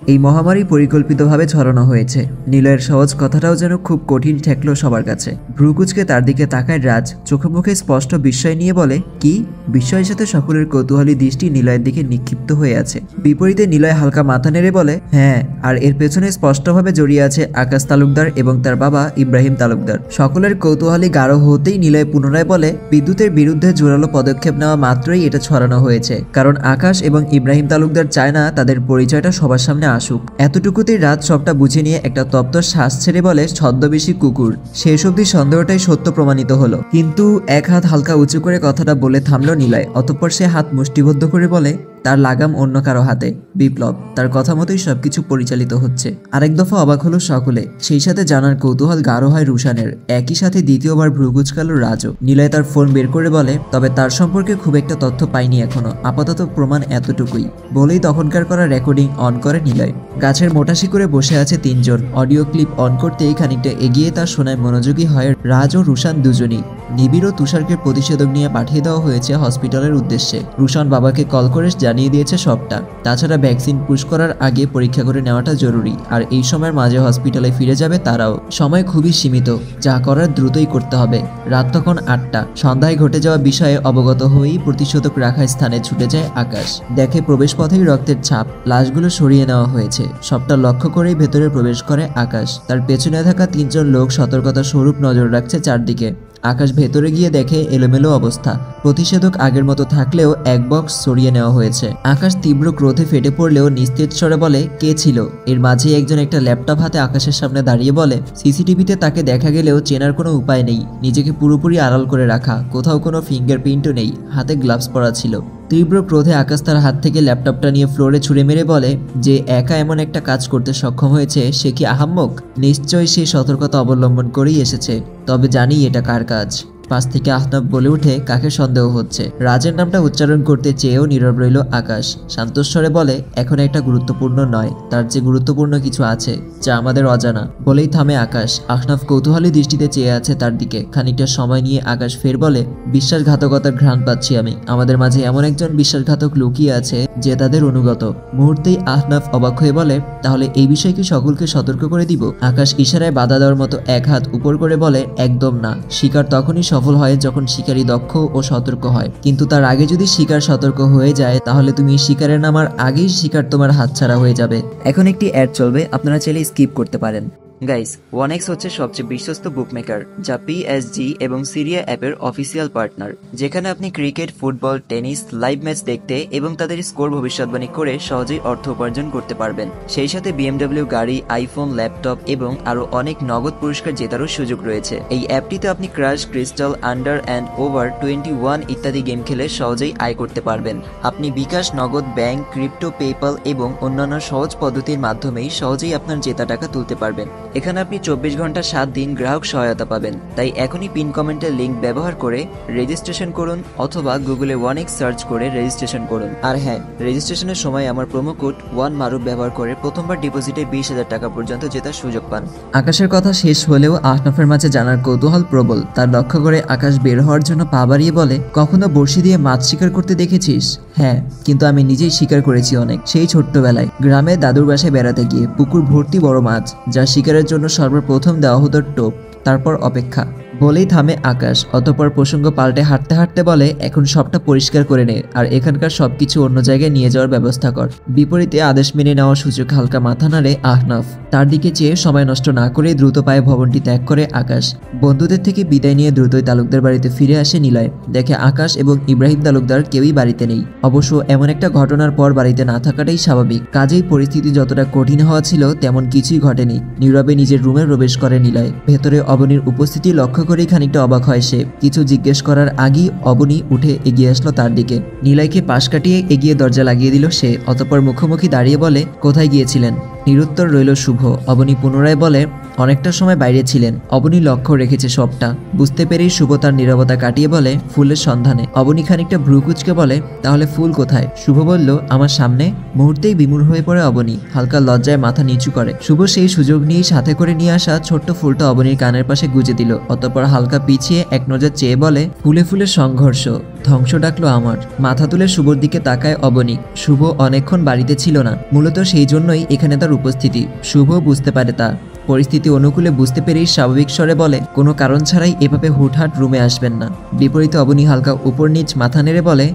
এই মহামারী পরিকল্পিতভাবে ছড়ানো হয়েছে। নিলয়ের সহজ কথাটাও যেন খুব কঠিন ঠেকলো সবার কাছে। ভ্রুকুচকে তার দিকে তাকায় রাজ, চোখে মুখে স্পষ্ট বিস্ময় নিয়ে বলে, কি? বিস্ময়ের সাথে সকলের কৌতূহলী দৃষ্টি নিলয়ের দিকে নিক্ষিপ্ত হয়ে আছে। বিপরীতে নিলয় হালকা মাথা নেড়ে বলে, হ্যাঁ, আর এর পেছনে স্পষ্টভাবে জড়িয়ে আছে আকাশ তালুকদার এবং তার বাবা ইব্রাহিম তালুকদার। সকলের কৌতূহলী গাঢ় হতেই নিলয় পুনরায় বলে, বিদ্যুতের বিরুদ্ধে জোরালো পদক্ষেপ নেওয়া মাত্রই এটা ছড়ানো হয়েছে, কারণ আকাশ এবং ইব্রাহিম তালুকদার চায় না তাদের পরিচয়টা সবার সামনে আসুক। এতটুকুতেই রাত সবটা বুঝে নিয়ে একটা তপ্ত শ্বাস ছেড়ে বলে, ছদ্মবেশী কুকুর। শেষ অবধি সন্দেহটাই সত্য প্রমাণিত হলো। কিন্তু এক হাত হালকা উঁচু করে কথাটা বলে থামলো নিলয়। অতঃপর সে হাত মুষ্টিবদ্ধ করে বলে, তার লাগাম অন্য কারো হাতে। বিপ্লব, তার কথা মতোই সবকিছু পরিচালিত হচ্ছে। আরেক দফা অবাক হলো সকলে, সেই সাথে জানার কৌতূহল গাঢ় হয় রুশানের। একই সাথে দ্বিতীয়বার ভ্রু কুঁচকালো রাজও। নিলয় তার ফোন বের করে বলে, তবে তার সম্পর্কে খুব একটা তথ্য পাইনি এখনো, আপাতত প্রমাণ এতটুকুই। বলেই তখনকার করা রেকর্ডিং অন করে নিলয়। গাছের মোটা শিকড়ে বসে আছে তিনজন। অডিও ক্লিপ অন করতেই খানিকটা এগিয়ে তার শোনায় মনোযোগী হয় রাজ ও রুশান দুজনই। নিবিড় ও তুষারকে প্রতিষেধক নিয়ে পাঠিয়ে দেওয়া হয়েছে হসপিটালের উদ্দেশ্যে। রুশান বাবাকে কল করে জানিয়ে দিয়েছে সবটা। তাছাড়া ভ্যাকসিন পুশ করার আগে পরীক্ষা করে নেওয়াটা জরুরি, আর এই সময়ের মাঝে হসপিটালে ফিরে যাবে তারাও। সময় খুবই সীমিত, যা করার দ্রুতই করতে হবে। রাত তখন 8টা। সন্ধ্যায় ঘটে যাওয়া বিষয়ে অবগত হয়েই প্রতিষেধক রাখা স্থানে ছুটে যায় আকাশ। দেখে প্রবেশপথেই রক্তের ছাপ, লাশগুলো সরিয়ে নেওয়া হয়েছে। সবটা লক্ষ্য করেই ভেতরে প্রবেশ করে আকাশ। তার পেছনে থাকা তিনজন লোক সতর্কতার স্বরূপ নজর রাখছে চারদিকে। আকাশ ভেতরে গিয়ে দেখে এলোমেলো অবস্থা। প্রতিষেধক আগের মতো থাকলেও এক বক্স সরিয়ে নেওয়া হয়েছে। আকাশ তীব্র ক্রোধে ফেটে পড়লেও নিস্তেজ স্বরে বলে, কে ছিল? এর মাঝেই একজন একটা ল্যাপটপ হাতে আকাশের সামনে দাঁড়িয়ে বলে, সিসিটিভিতে তাকে দেখা গেলেও চেনার কোনো উপায় নেই। নিজেকে পুরোপুরি আড়াল করে রাখা, কোথাও কোনো ফিঙ্গারপ্রিন্টও নেই। হাতে গ্লাভস পরা ছিল। তীব্র ক্রোধে আকাশ তার হাত থেকে ল্যাপটপটা নিয়ে ফ্লোরে ছুঁড়ে মেরে বলে, যে একা এমন একটা কাজ করতে সক্ষম হয়েছে সে কি আহাম্মক? নিশ্চয়ই সে সতর্কতা অবলম্বন করেই এসেছে। তবে জানি এটা কার কাজ। পাশ থেকে আহনাফ বলে উঠে, কাকে সন্দেহ হচ্ছে? রাজের নামটা উচ্চারণ করতে চেয়েও নীরব রইল আকাশ। শান্তস্বরে বলে, এখন একটা গুরুত্বপূর্ণ নয়, তার যে গুরুত্বপূর্ণ কিছু আছে যা আমাদের অজানা। বলেই থামে আকাশ। আহনাফ কৌতূহলী দৃষ্টিতে চেয়ে আছে তার দিকে। খানিকটা সময় নিয়ে আকাশ ফের বলে, বিশ্বাসঘাতকতার ঘ্রাণ পাচ্ছি আমি। আমাদের মাঝে এমন একজন বিশ্বাসঘাতক লুকিয়ে আছে যে তাদের অনুগত। মুহূর্তেই আহনাফ অবাক হয়ে বলে, তাহলে এই বিষয়ে কি সকলকে সতর্ক করে দিব? আকাশ ইশারায় বাধা দেওয়ার মতো এক হাত উপর করে বলে, একদম না। শিকার তখনই সফল হয় যখন শিকারী দক্ষ ও সতর্ক হয়, কিন্তু তার আগে যদি শিকার সতর্ক হয়ে যায় তাহলে তুমি শিকারে নামার আগেই শিকার তোমার হাতছাড়া হয়ে যাবে। এখন একটি অ্যাড চলবে, আপনারা চাইলে স্কিপ করতে পারেন। গাইস, 1x হচ্ছে সবচেয়ে বিশ্বস্ত বুকমেকার, যা PSG এবং সিরিয়া অ্যাপের অফিসিয়াল পার্টনার, যেখানে আপনি cricket, football, tennis live match দেখতে এবং তাদের স্কোর ভবিষ্যৎবাণী করে সহজেই অর্থ উপার্জন করতে পারবেন। সেই সাথে BMW গাড়ি, আইফোন, ল্যাপটপ এবং আরো অনেক নগদ পুরস্কার জেতারও সুযোগ রয়েছে। এই অ্যাপটিতে আপনি crash, crystal, under and over 21 ইত্যাদি গেম খেলে সহজেই আয় করতে পারবেন। আপনি বিকাশ, নগদ, ব্যাংক, ক্রিপ্টো, পেপ্যাল এবং অন্যান্য সহজ পদ্ধতির মাধ্যমেই সহজেই আপনার জেতা টাকা তুলতে পারবেন। এখানে আপনি 24 ঘন্টা 7 দিন গ্রাহক সহায়তা পাবেন। তাই এখনই পিন কমেন্টের লিংক ব্যবহার করে রেজিস্ট্রেশন করুন, অথবা গুগলে 1x সার্চ করে রেজিস্ট্রেশন করুন। আর হ্যাঁ, রেজিস্ট্রেশনের সময় আমার প্রোমো কোড 1MARUF ব্যবহার করে প্রথমবার ডিপোজিটে 20,000 টাকা পর্যন্ত জেতার সুযোগ পান। আকাশের কথা শেষ হলেও আহনাফের মাঝে জানার কৌতূহল প্রবল। তার লক্ষ্য করে আকাশ বের হওয়ার জন্য পা বাড়িয়ে বলে, কখনো বড়শি দিয়ে মাছ শিকার করতে দেখেছিস? হ্যাঁ, কিন্তু আমি নিজেই শিকার করেছি অনেক। সেই ছোট্টবেলায় গ্রামে দাদুর বাসায় বেড়াতে গিয়ে পুকুর ভর্তি বড় মাছ, যা শিকারের জন্য সর্বপ্রথম দেওয়া হতো টোপ, তারপর অপেক্ষা। বলেই থামে আকাশ। অতঃপর প্রসঙ্গ পাল্টে হাঁটতে হাঁটতে বলে, এখন সবটা পরিষ্কার করে নে, আর এখানকার সবকিছু অন্য জায়গায় নিয়ে যাওয়ার ব্যবস্থা কর। বিপরীতে আদেশ মেনে নেওয়ার সুযোগ হালকা মাথা নাড়ে আহনাফ। তার দিকে চেয়ে সময় নষ্ট না করে দ্রুত পায়ে ভবনটি ত্যাগ করে আকাশ। বন্ধুদের থেকে বিদায় নিয়ে দ্রুতই তালুকদার বাড়িতে ফিরে আসে নিলয়। দেখে আকাশ এবং ইব্রাহিম তালুকদার কেউই বাড়িতে নেই। অবশ্য এমন একটা ঘটনার পর বাড়িতে না থাকাটাই স্বাভাবিক। কাজেই পরিস্থিতি যতটা কঠিন হওয়া ছিল তেমন কিছুই ঘটেনি। নীরবে নিজের রুমে প্রবেশ করে নিলয়। ভেতরে অবনীর উপস্থিতি লক্ষ্য করেই খানিকটা অবাক হয় সে। কিছু জিজ্ঞেস করার আগেই অবনী উঠে এগিয়ে আসলো তার দিকে। নিলয়কে পাশ কাটিয়ে এগিয়ে দরজা লাগিয়ে দিল সে। অতঃপর মুখোমুখি দাঁড়িয়ে বলে, কোথায় গিয়েছিলেন? নিরুত্তর রইল শুভ। অবনী পুনরায় বলে, অনেকটা সময় বাইরে ছিলেন। অবনী লক্ষ্য রেখেছে সবটা। বুঝতে পেরেই শুভ তার নীরবতা কাটিয়ে বলে, ফুলের সন্ধানে। অবনী খানিকটা ভ্রুকুচকে বলে, তাহলে ফুল কোথায়? শুভ বলল, আমার সামনে। মুহূর্তেই বিমূঢ় হয়ে পড়ে অবনী, হালকা লজ্জায় মাথা নিচু করে। শুভ সেই সুযোগ নিয়েই সাথে করে নিয়ে আসা ছোট্ট ফুলটা অবনীর কানের পাশে গুজে দিল। অতঃপর হালকা পিছিয়ে এক নজর চেয়ে বলে, ফুলে ফুলে সংঘর্ষ, ধ্বংস ডাকলো আমার। মাথা তুলে শুভর দিকে তাকায় অবনী। শুভ অনেকক্ষণ বাড়িতে ছিল না, মূলত সেই জন্যই এখানে তার উপস্থিতি। শুভ বুঝতে পারে তা। পরিস্থিতি অনুকূলে বুঝতে পেরেই স্বাভাবিক স্বরে বলে, কোনো কারণ ছাড়াই এভাবে হুটহাট রুমে আসবেন না। বিপরীতে অবনী হালকা উপর নিচ মাথা নেড়ে বলে,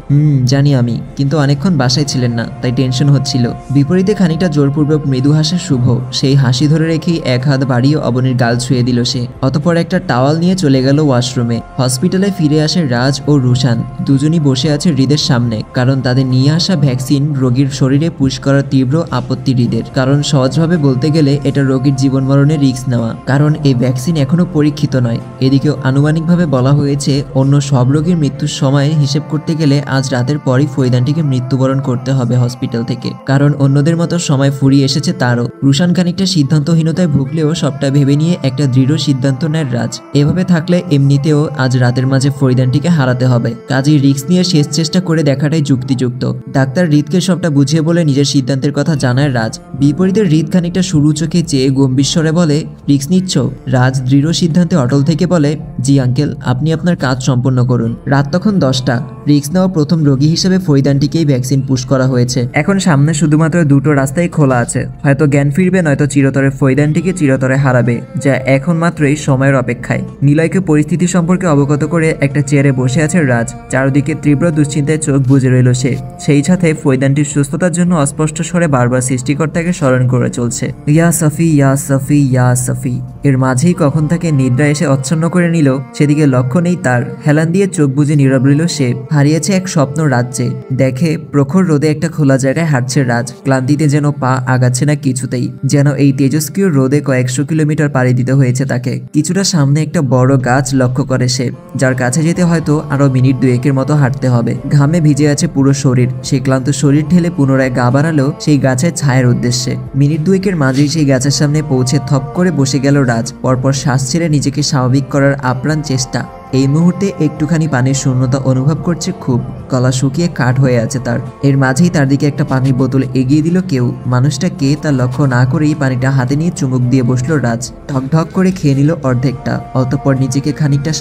জানি আমি, কিন্তু অনেকক্ষণ বাসায় ছিলেন না, তাই টেনশন হচ্ছিল। বিপরীতে খানিকটা জোরপূর্বক মৃদু হাসে শুভ। সেই হাসি ধরে রেখেই এক হাত বাড়িয়ে অবনীর গাল ছুঁয়ে দিল সে। অতঃপর একটা টাওয়াল নিয়ে চলে গেল ওয়াশরুমে। হসপিটালে ফিরে আসে রাজ ও রুশান। দুজনই বসে আছে হৃদের সামনে, কারণ তাদের নিয়ে আসা ভ্যাকসিন রোগীর শরীরে পুশ করার তীব্র আপত্তি হৃদের। কারণ সহজভাবে বলতে গেলে এটা রোগীর জীবন রিস্ক নেওয়া, কারণ এই ভ্যাকসিন এখনো পরীক্ষিত নয়। এদিকে আনুমানিকভাবে বলা হয়েছে অন্য সব রোগীর মৃত্যুর সময় হিসেব করতে গেলে আজ রাতের পরই ফৈদানটিকে মৃত্যুবরণ করতে হবে হসপিটাল থেকে, কারণ অন্যদের মতো সময় ফুরিয়ে এসেছে তারও। রুশান খানিকটা সিদ্ধান্তহীনতায় ভুগলেও সবটা ভেবে নিয়ে একটা দৃঢ় সিদ্ধান্ত নেয় রাজ। এভাবে থাকলে এমনিতেও আজ রাতের মাঝে ফরিদানটিকে হারাতে হবে, কাজেই রিস্ক নিয়ে শেষ চেষ্টা করে দেখাটাই যুক্তিযুক্ত। ডাক্তার হৃদকে সবটা বুঝিয়ে বলে নিজের সিদ্ধান্তের কথা জানায় রাজ। বিপরীতে হৃদ খানিকটা সরু চোখে চেয়ে গম্ভীর বলে, রিস্ক নিচ্ছ? রাজ দৃঢ় সিদ্ধান্তে অটল থেকে বলে, জি আঙ্কেল, আপনি আপনার কাজ সম্পন্ন করুন। রাত তখন 10টা। রিস্ক নেওয়া প্রথম রোগী হিসেবে ফরিদানটিকেই ভ্যাকসিন পুশ করা হয়েছে। এখন সামনে শুধুমাত্র দুটো রাস্তাই খোলা আছে, হয়তো জ্ঞান ফিরবে, নয়তো চিরতরে ফরিদানটিকে চিরতরে হারাবে, যা এখন মাত্রই সময়ের অপেক্ষায়। নিলয়কে পরিস্থিতি সম্পর্কে অবগত করে একটা চেয়ারে বসে আছে রাজ। চারদিকে তীব্র দুশ্চিন্তায় চোখ বুজে রইল সে। সেই সাথে ফরিদানটির সুস্থতার জন্য অস্পষ্ট স্বরে বারবার সৃষ্টিকর্তাকে স্মরণ করে চলছে, ইয়া সফি, ইয়া সফি, ইয়া সফি। এর মাঝেই কখন তাকে নিদ্রা এসে অচ্ছন্ন করে নিল, সেদিকে লক্ষ্য নেই তার। হেলান দিয়ে চোখ বুজে নীরব রইল সে। হারিয়েছে এক স্বপ্ন রাজ্যে। দেখে প্রখর রোদে একটা খোলা জায়গায় হাঁটছে রাজ। ক্লান্তিতে যেন পা আগাচ্ছে না কিছুতেই, যেন এই তেজস্ক্রিয় রোদে কয়েকশো কিলোমিটার পাড়ি দিতে হয়েছে তাকে। কিছুটা সামনে একটা বড় গাছ লক্ষ্য করে সে, যার কাছে যেতে হয়তো আরো মিনিট দুয়েকের মতো হাঁটতে হবে। ঘামে ভিজে আছে পুরো শরীর। সেই ক্লান্ত শরীর ঠেলে পুনরায় গা বাড়ালো সেই গাছের ছায়ের উদ্দেশ্যে। মিনিট দুয়েকের মাঝেই সেই গাছের সামনে পৌঁছে থপ করে বসে গেল রাজ। পরপর শ্বাস ছেড়ে নিজেকে স্বাভাবিক করার আপ্রাণ চেষ্টা। এই মুহূর্তে একটুখানি পানির শূন্যতা অনুভব করছে খুব। গলা শুকিয়ে কাঠ হয়ে আছে তার। এর মাঝেই তার দিকে একটা পানির বোতল এগিয়ে দিল কেউ। মানুষটা কে তা লক্ষ্য না করেই পানিটা হাতে নিয়ে চুমুক দিয়ে বসলো রাজ। ঢকঢক করে খেয়ে নিল অর্ধেকটা। অতঃপর নিজেকে খানিকটা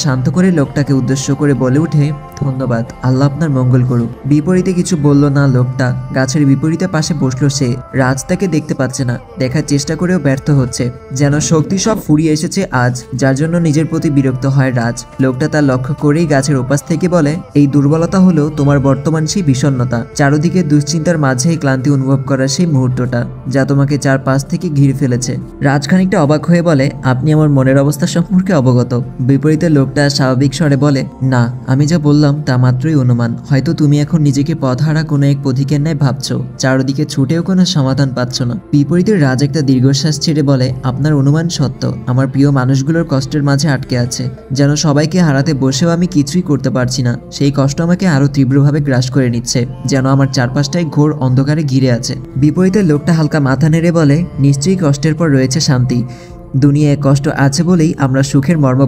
শান্ত করে লোকটাকে উদ্দেশ্য করে বলে উঠে, ধন্যবাদ, আল্লাহ আপনার মঙ্গল করুক। বিপরীতে কিছু বলল না লোকটা। গাছের বিপরীতে পাশে বসলো সে। রাজ তাকে দেখতে পাচ্ছে না, দেখার চেষ্টা করেও ব্যর্থ হচ্ছে। যেন শক্তি সব ফুরিয়ে এসেছে আজ, যার জন্য নিজের প্রতি বিরক্ত হয় রাজ। লোকটা তার লক্ষ্য করেই গাছের ওপাশ থেকে বলে, এই দুর্বলতা হলো তোমার বর্তমান সেই বিষণ্ণতা, চারদিকে দুশ্চিন্তার মাঝেই ক্লান্তি অনুভব করার সেই মুহূর্তটা, যা তোমাকে চারপাশ থেকে ঘিরে ফেলেছে। রাজ খানিকটা অবাক হয়ে বলে, আপনি আমার মনের অবস্থা সম্পর্কে অবগত? বিপরীতে লোকটা স্বাভাবিক স্বরে বলে, না, আমি যা বললাম তা মাত্রই অনুমান। হয়তো তুমি এখন নিজেকে পথহারা কোনো এক পথিকের ন্যায় ভাবছো, চারদিকে ছুটেও কোনো সমাধান পাচ্ছ না। বিপরীতে রাজ একটা দীর্ঘশ্বাস ছেড়ে বলে, আপনার অনুমান সত্য। আমার প্রিয় মানুষগুলোর কষ্টের মাঝে আটকে আছে, যেন সবাইকে হারাতে বসেও আমি কিছুই করতে পারছি না। সেই কষ্ট আমাকে আরো তীব্রভাবে গ্রাস করে নিচ্ছে, যেন আমার চারপাশটায় ঘোর অন্ধকারে ঘিরে আছে। বিপরীতে লোকটা হালকা মাথা নেড়ে বলে, নিশ্চয়ই কষ্টের পর রয়েছে শান্তি। দুনিয়ায় কষ্ট আছে বলেই আমরা সুখের মর্ম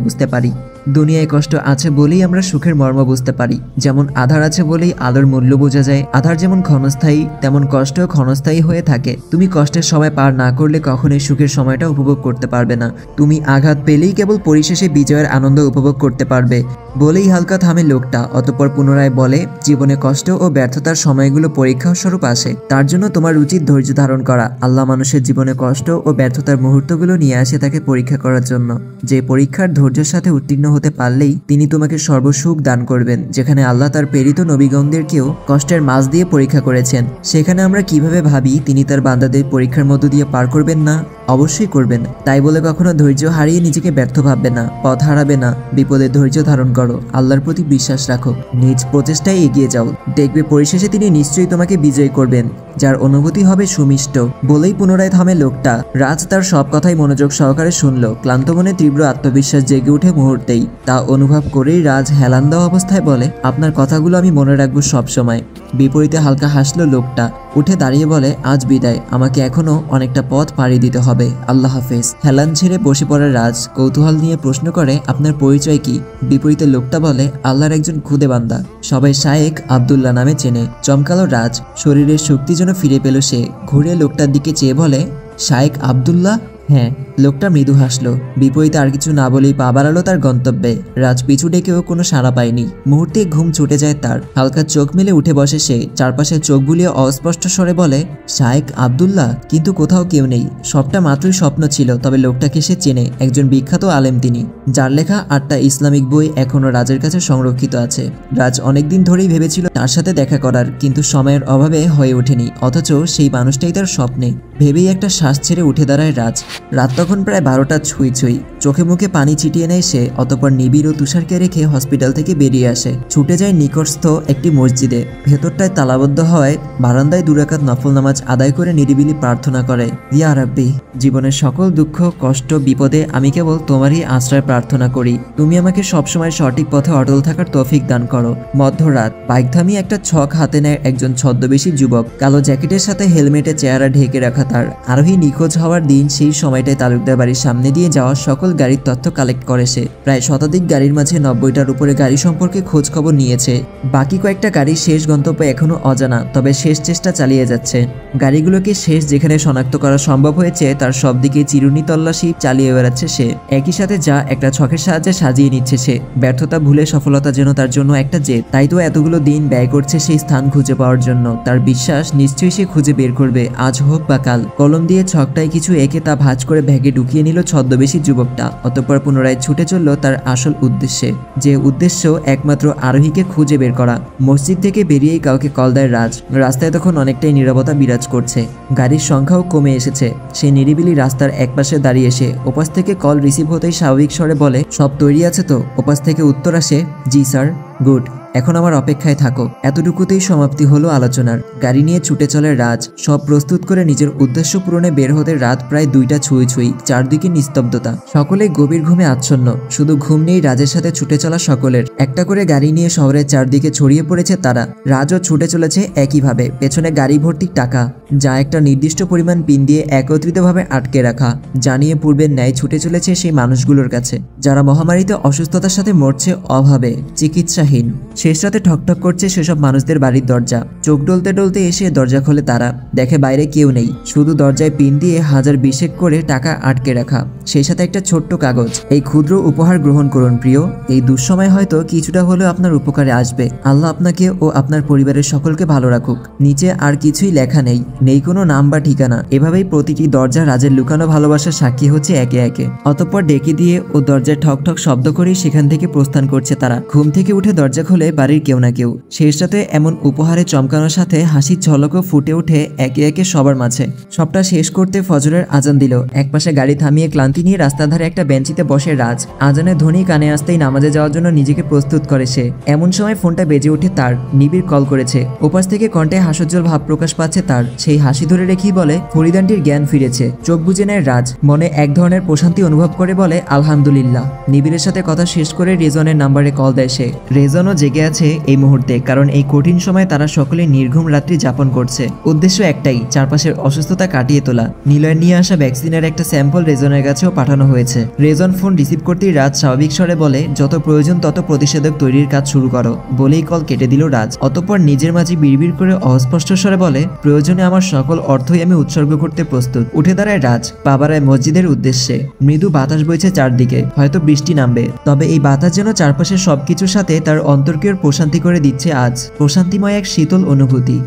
বুঝতে পারি। যেমন আধার আছে বলেই আলোর মূল্য বোঝা যায়। আধার যেমন ক্ষণস্থায়ী, তেমন কষ্টও ক্ষণস্থায়ী হয়ে থাকে। তুমি কষ্টের সময় পার না করলে কখনোই সুখের সময়টা উপভোগ করতে পারবে না। তুমি আঘাত পেলেই কেবল পরিশেষে বিজয়ের আনন্দ উপভোগ করতে পারবে। বলেই হালকা থামে লোকটা। অতঃপর পুনরায় বলে, জীবনে কষ্ট ও ব্যর্থতার সময়গুলো পরীক্ষা স্বরূপ আসে, তার জন্য তোমার উচিত ধৈর্য ধারণ করা। আল্লাহ মানুষের জীবনে কষ্ট ও ব্যর্থতার মুহূর্তগুলো নিয়ে আসে তাকে পরীক্ষা করার জন্য। যে পরীক্ষার ধৈর্যের সাথে উত্তীর্ণ হতে পারলেই তিনি তোমাকে সর্বসুখ দান করবেন। যেখানে আল্লাহ তার প্রেরিত নবীগণদেরকেও কষ্টের মাঝ দিয়ে পরীক্ষা করেছেন, সেখানে আমরা কিভাবে ভাবি তিনি তার বান্দাদের পরীক্ষার মধ্য দিয়ে পার করবেন না? অবশ্যই করবেন। তাই বলে কখনো ধৈর্য হারিয়ে নিজেকে ব্যর্থ ভাববে না, পথ হারাবে না। বিপদে ধৈর্য ধারণ করো, আল্লাহর প্রতি বিশ্বাস রাখো, নিজ প্রচেষ্টায় এগিয়ে যাও। দেখবে পরিশেষে তিনি নিশ্চয়ই তোমাকে বিজয় করবেন, যার অনুভূতি হবে সুমিষ্ট। বলেই পুনরায় থামে লোকটা। রাজ তার সব কথাই মনোযোগ সহকারে শুনল। ক্লান্ত মনে তীব্র আত্মবিশ্বাস জেগে উঠে মুহূর্তেই। তা অনুভব করেই রাজ হেলান দেওয়া অবস্থায় বলে, আপনার কথাগুলো আমি মনে রাখবো সব সময়। বিপরীতে হালকা হাসলো লোকটা। উঠে দাঁড়িয়ে বলে, আজ বিদায়, আমাকে এখনো অনেকটা পথ পাড়ি দিতে হবে, আল্লাহ হাফেজ। হেলান ছেড়ে বসে পড়া রাজ কৌতূহল নিয়ে প্রশ্ন করে, আপনার পরিচয় কি? বিপরীতে লোকটা বলে, আল্লাহর একজন খুদে বান্দা, সবাই শায়েখ আব্দুল্লাহ নামে চেনে। চমকালো রাজ, শরীরের শক্তি যেন ফিরে পেল সে। ঘুরে লোকটার দিকে চেয়ে বলে, শায়েখ আব্দুল্লাহ? হ্যাঁ। লোকটা মৃদু হাসলো। বিপরীতে আর কিছু না বলেই পা বাড়ালো তার গন্তব্যে। রাজ পিছু ডেকেও কোনো সাড়া পায়নি। মুহূর্তে ঘুম ছুটে যায় তার। হালকা চোখ মেলে উঠে বসে সে। চারপাশে চোখ বুলিয়ে অস্পষ্ট স্বরে বলে, শায়েখ আব্দুল্লাহ? কিন্তু কোথাও কেউ নেই। সবটা মাত্রই স্বপ্ন ছিল। তবে লোকটাকে সে চেনে, একজন বিখ্যাত আলেম তিনি, যার লেখা 8টা ইসলামিক বই এখনো রাজের কাছে সংরক্ষিত আছে। রাজ অনেকদিন ধরেই ভেবেছিল তার সাথে দেখা করার, কিন্তু সময়ের অভাবে হয়ে ওঠেনি। অথচ সেই মানুষটাই তার স্বপ্নে। ভেবেই একটা শ্বাস ছেড়ে উঠে দাঁড়ায় রাজ। রাত তখন প্রায় 12টা ছুঁই ছুঁই। চোখে মুখে পানি ছিটিয়ে নেয় সে। অতঃপর নিবিড় ও তুষারকে রেখে হসপিটাল থেকে বেরিয়ে আসে। ছুটে যায় নিকটস্থ একটি মসজিদে। ভেতরটায় তালাবদ্ধ হওয়ায় বারান্দায় 2 রাকাত নফল নামাজ আদায় করে নিরিবিলি প্রার্থনা করে, ইয়া রাব্বি, জীবনের সকল দুঃখ কষ্ট বিপদে আমি কেবল তোমারই আশ্রয় প্রার্থনা করি। তুমি আমাকে সবসময় সঠিক পথে অটল থাকার তৌফিক দান করো। মধ্যরাত। বাইক থামিয়ে একটা ছক হাতে নেয় একজন ছদ্মবেশী যুবক। কালো জ্যাকেটের সাথে হেলমেটে চেহারা ঢেকে রাখা তার। আরোহী নিখোঁজ হওয়ার দিন সেই সময়টায় তালুকদার বাড়ির সামনে দিয়ে যাওয়া সকল গাড়ির তথ্য কালেক্ট করে সে। প্রায় শতাধিক গাড়ির মাঝে 90টার উপরে গাড়ি সম্পর্কে খোঁজ খবর নিয়েছে। বাকি কয়েকটা গাড়ির শেষ গন্তব্য এখনো অজানা, তবে শেষ চেষ্টা চালিয়ে যাচ্ছে। গাড়িগুলোকে শেষ যেখানে শনাক্ত করা সম্ভব হয়েছে তার সব দিকে চিরুনি তল্লাশি চালিয়ে বেড়াচ্ছে সে। একই সাথে যা একটা ছকের সাহায্যে সাজিয়ে নিচ্ছে সে। ব্যর্থতা ভুলে সফলতা যেন তার জন্য একটা জেদ। তাই তো এতগুলো দিন ব্যয় করছে সেই স্থান খুঁজে পাওয়ার জন্য। তার বিশ্বাস নিশ্চয়ই সে খুঁজে বের করবে, আজ হোক বা কাল। কলম দিয়ে ছকটায় কিছু এঁকে তা ভাঁজ করে ব্যাগে ঢুকিয়ে নিল ছদ্মবেশী যুবকটা। অতঃপর পুনরায় ছুটে চলল তার আসল উদ্দেশ্যে, যে উদ্দেশ্য একমাত্র আরোহীকে খুঁজে বের করা। মসজিদ থেকে বেরিয়েই কাউকে কল দেয় রাজ। রাস্তায় তখন অনেকটাই নীরবতা বিরাজ করছে। গাড়ির সংখ্যাও কমে এসেছে। সে নিরিবিলি রাস্তার একপাশে দাঁড়িয়ে এসে ওপাশ থেকে কল রিসিভ হতেই স্বাভাবিক স্বরে বলে, সব তৈরি আছে তো? ওপাশ থেকে উত্তর আসে, জি স্যার। গুড, এখন আমার অপেক্ষায় থাকো। এতটুকুতেই সমাপ্তি হলো আলোচনার। গাড়ি নিয়ে ছুটে চলে রাজ। সব প্রস্তুত করে নিজের উদ্দেশ্য পূরণে বের হতে রাত প্রায় 2টা ছুঁই ছুঁই। চারদিকে নিস্তব্ধতা। সকলে গভীর ঘুমে আচ্ছন্ন। শুধু ঘুম নেই রাজের সাথে ছুটে চলা সকলের। একটা করে গাড়ি নিয়ে শহরের চারদিকে ছড়িয়ে পড়েছে তারা। রাজও ছুটে চলেছে একইভাবে। পেছনে গাড়ি ভর্তি টাকা, যা একটা নির্দিষ্ট পরিমাণ পিন দিয়ে একত্রিতভাবে আটকে রাখা। জানিয়ে পূর্বের ন্যায় ছুটে চলেছে সেই মানুষগুলোর কাছে, যারা মহামারীতে অসুস্থতার সাথে মরছে অভাবে, চিকিৎসাহীন। শেষ রাতে ঠকঠক করছে সেসব মানুষদের বাড়ির দরজা। চোখ ডলতে ডলতে এসে দরজা খোলে তারা। দেখে বাইরে কেউ নেই, শুধু দরজায় পিন দিয়ে 1000 করে টাকা আটকে রাখা, সেই সাথে একটা ছোট্ট কাগজ। এই ক্ষুদ্র উপহার গ্রহণ করুন প্রিয়। এই দুঃসময় হয়তো কিছুটা হলেও আপনার উপকারে আসবে। আল্লাহ আপনাকে ও আপনার পরিবারের সকলকে ভালো রাখুক। নিচে আর কিছুই লেখা নেই, নেই কোনো নাম বা ঠিকানা। এভাবেই প্রতিটি দরজা রাজের লুকানো ভালোবাসার সাক্ষী হচ্ছে একে একে। অতঃপর ডেকে দিয়ে ও দরজায় ঠক ঠক শব্দ করেই সেখান থেকে প্রস্থান করছে তারা। ঘুম থেকে উঠে দরজা খোলে বাড়ির কেউ না কেউ। শেষ রাতে এমন উপহারে চমকানোর সাথে হাসির ঝলকও ফুটে ওঠে একে একে সবার মাঝে। সবটা শেষ করতে ফজরের আজান দিল। একপাশে গাড়ি থামিয়ে ক্লান্তি নিয়ে রাস্তার ধারে একটা বেঞ্চিতে বসে রাজ। আজানের ধ্বনি কানে আসতেই নামাজে যাওয়ার জন্য নিজেকে প্রস্তুত করে সে। এমন সময় ফোনটা বেজে ওঠে তার। নিবিড় কল করেছে। ওপাশ থেকে কণ্ঠে হাস্যোজ্জ্বল ভাব প্রকাশ পাচ্ছে তার। সেই হাসি ধরে রেখেই বলে, ফরিদানটির জ্ঞান ফিরেছে। চোখ বুজে নেয় রাজ। মনে এক ধরনের প্রশান্তি অনুভব করে বলে, আলহামদুলিল্লাহ। নিবিড়ের সাথে কথা শেষ করে রেজনের নাম্বারে কল দেয় সে। রেজনও জেগে আছে এই মুহূর্তে, কারণ এই কঠিন সময় তারা সকলে নির্ঘুম রাত্রি যাপন করছে। উদ্দেশ্য একটাই, চারপাশের অসুস্থতা কাটিয়ে তোলা। নিলয়ের নিয়ে আসা ভ্যাকসিনের একটা স্যাম্পল রেজনের কাছেও পাঠানো হয়েছে। রেজন ফোন রিসিভ করতেই রাজ স্বাভাবিক স্বরে বলে, যত প্রয়োজন তত প্রতিষেধক তৈরির কাজ শুরু করো। বলেই কল কেটে দিল রাজ। অতঃপর নিজের মাঝে বিড়বিড় করে অস্পষ্ট স্বরে বলে, প্রয়োজনে আমার সকল অর্থই আমি উৎসর্গ করতে প্রস্তুত। উঠে দাঁড়ায় রাজ। পা বাড়ায় মসজিদের উদ্দেশ্যে। মৃদু বাতাস বইছে চারদিকে, হয়তো বৃষ্টি নামবে। তবে এই বাতাস যেন চারপাশের সবকিছুর সাথে তার অন্তর্কের প্রশান্তি করে দিচ্ছে আজ। প্রশান্তিময় এক শীতল অনুভূতি।